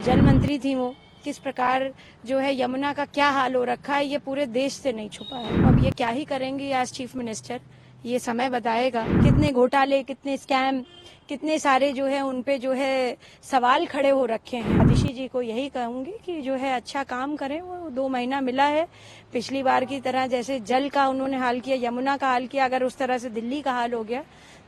जल मंत्री थी वो, किस प्रकार जो है यमुना का क्या हाल हो रखा है ये पूरे देश से नहीं छुपा है। अब ये क्या ही करेंगी एज चीफ मिनिस्टर, ये समय बताएगा। कितने घोटाले, कितने स्कैम, कितने सारे जो है उन पे जो है सवाल खड़े हो रखे हैं। आतिशी जी को यही कहूंगी कि जो है अच्छा काम करें। वो 2 महीना मिला है, पिछली बार की तरह जैसे जल का उन्होंने हाल किया, यमुना का हाल किया, अगर उस तरह से दिल्ली का हाल हो गया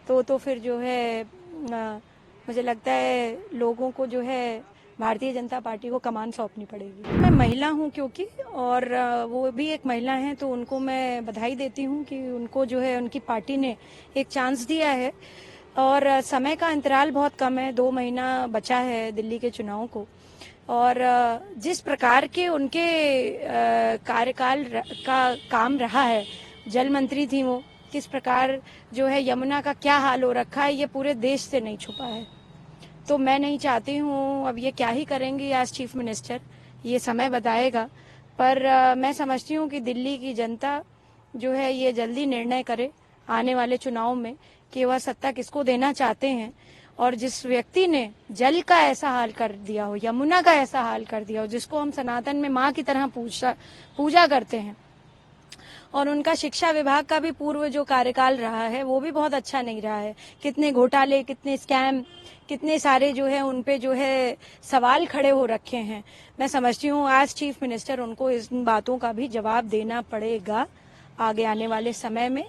तो फिर जो है मुझे लगता है लोगों को जो है भारतीय जनता पार्टी को कमान सौंपनी पड़ेगी। मैं महिला हूं क्योंकि, और वो भी एक महिला हैं, तो उनको मैं बधाई देती हूं कि उनको जो है उनकी पार्टी ने एक चांस दिया है। और समय का अंतराल बहुत कम है, 2 महीना बचा है दिल्ली के चुनाव को। और जिस प्रकार के उनके कार्यकाल का काम रहा है, जल मंत्री थी वो, किस प्रकार जो है यमुना का क्या हाल हो रखा है ये पूरे देश से नहीं छुपा है। तो मैं नहीं चाहती हूँ, अब ये क्या ही करेंगी एज चीफ मिनिस्टर, ये समय बताएगा। पर मैं समझती हूँ कि दिल्ली की जनता जो है ये जल्दी निर्णय करे आने वाले चुनाव में कि वह सत्ता किसको देना चाहते हैं। और जिस व्यक्ति ने जल का ऐसा हाल कर दिया हो, यमुना का ऐसा हाल कर दिया हो, जिसको हम सनातन में माँ की तरह पूजा करते हैं, और उनका शिक्षा विभाग का भी पूर्व जो कार्यकाल रहा है वो भी बहुत अच्छा नहीं रहा है। कितने घोटाले, कितने स्कैम, कितने सारे जो है उन पे जो है सवाल खड़े हो रखे हैं। मैं समझती हूँ आज चीफ मिनिस्टर उनको इन बातों का भी जवाब देना पड़ेगा आगे आने वाले समय में।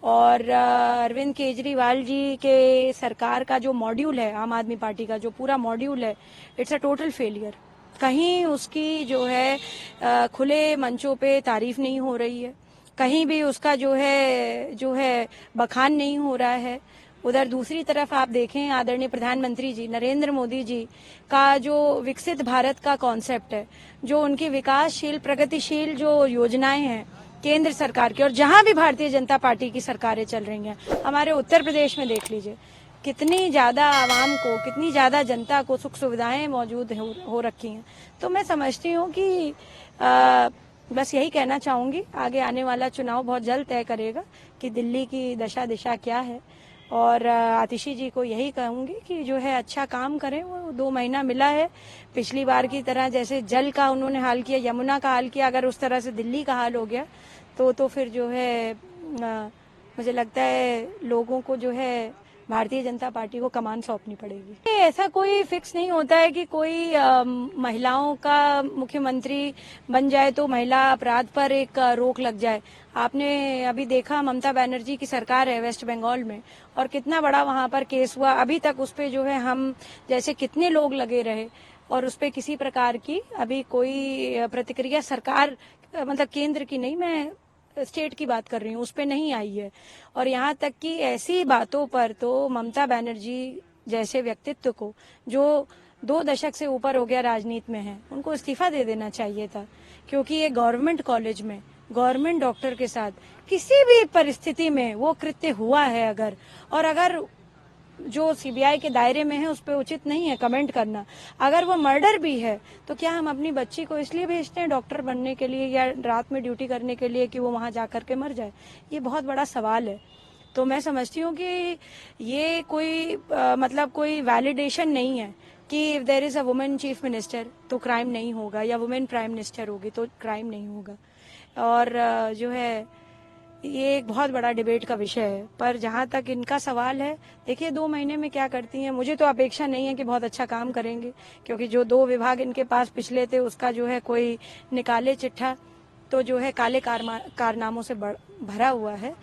और अरविंद केजरीवाल जी के सरकार का जो मॉड्यूल है, आम आदमी पार्टी का जो पूरा मॉड्यूल है, इट्स अ टोटल फेलियर। कहीं उसकी जो है खुले मंचों पे तारीफ नहीं हो रही है, कहीं भी उसका जो है बखान नहीं हो रहा है। उधर दूसरी तरफ आप देखें, आदरणीय प्रधानमंत्री जी नरेंद्र मोदी जी का जो विकसित भारत का कॉन्सेप्ट है, जो उनकी विकासशील प्रगतिशील जो योजनाएं हैं केंद्र सरकार की, और जहां भी भारतीय जनता पार्टी की सरकारें चल रही हैं, हमारे उत्तर प्रदेश में देख लीजिए कितनी ज्यादा आवाम को, कितनी ज्यादा जनता को सुख सुविधाएं मौजूद हो रखी हैं। तो मैं समझती हूँ कि बस यही कहना चाहूंगी, आगे आने वाला चुनाव बहुत जल्द तय करेगा कि दिल्ली की दशा दिशा क्या है। और आतिशी जी को यही कहूंगी कि जो है अच्छा काम करें। वो 2 महीना मिला है, पिछली बार की तरह जैसे जल का उन्होंने हाल किया, यमुना का हाल किया, अगर उस तरह से दिल्ली का हाल हो गया तो फिर जो है मुझे लगता है लोगों को जो है भारतीय जनता पार्टी को कमान सौंपनी पड़ेगी। ऐसा कोई फिक्स नहीं होता है कि कोई महिलाओं का मुख्यमंत्री बन जाए तो महिला अपराध पर एक रोक लग जाए। आपने अभी देखा ममता बनर्जी की सरकार है वेस्ट बंगाल में, और कितना बड़ा वहां पर केस हुआ। अभी तक उस पे जो है हम जैसे कितने लोग लगे रहे, और उस पे किसी प्रकार की अभी कोई प्रतिक्रिया सरकार, मतलब केंद्र की नहीं, मैं स्टेट की बात कर रही हूँ, उस पे नहीं आई है। और यहाँ तक कि ऐसी बातों पर तो ममता बनर्जी जैसे व्यक्तित्व को, जो 2 दशक से ऊपर हो गया राजनीति में है, उनको इस्तीफा दे देना चाहिए था। क्योंकि ये गवर्नमेंट कॉलेज में गवर्नमेंट डॉक्टर के साथ किसी भी परिस्थिति में वो कृत्य हुआ है अगर जो सीबीआई के दायरे में है उस पर उचित नहीं है कमेंट करना। अगर वो मर्डर भी है तो क्या हम अपनी बच्ची को इसलिए भेजते हैं डॉक्टर बनने के लिए या रात में ड्यूटी करने के लिए कि वो वहां जाकर के मर जाए? ये बहुत बड़ा सवाल है। तो मैं समझती हूँ कि ये कोई मतलब कोई वैलिडेशन नहीं है कि if there is a women chief minister तो क्राइम नहीं होगा, या वुमेन प्राइम मिनिस्टर होगी तो क्राइम नहीं होगा। और जो है ये एक बहुत बड़ा डिबेट का विषय है। पर जहां तक इनका सवाल है, देखिए 2 महीने में क्या करती हैं। मुझे तो अपेक्षा नहीं है कि बहुत अच्छा काम करेंगे, क्योंकि जो 2 विभाग इनके पास पिछले थे उसका जो है कोई निकाले चिट्ठा तो जो है काले कारनामों से भरा हुआ है।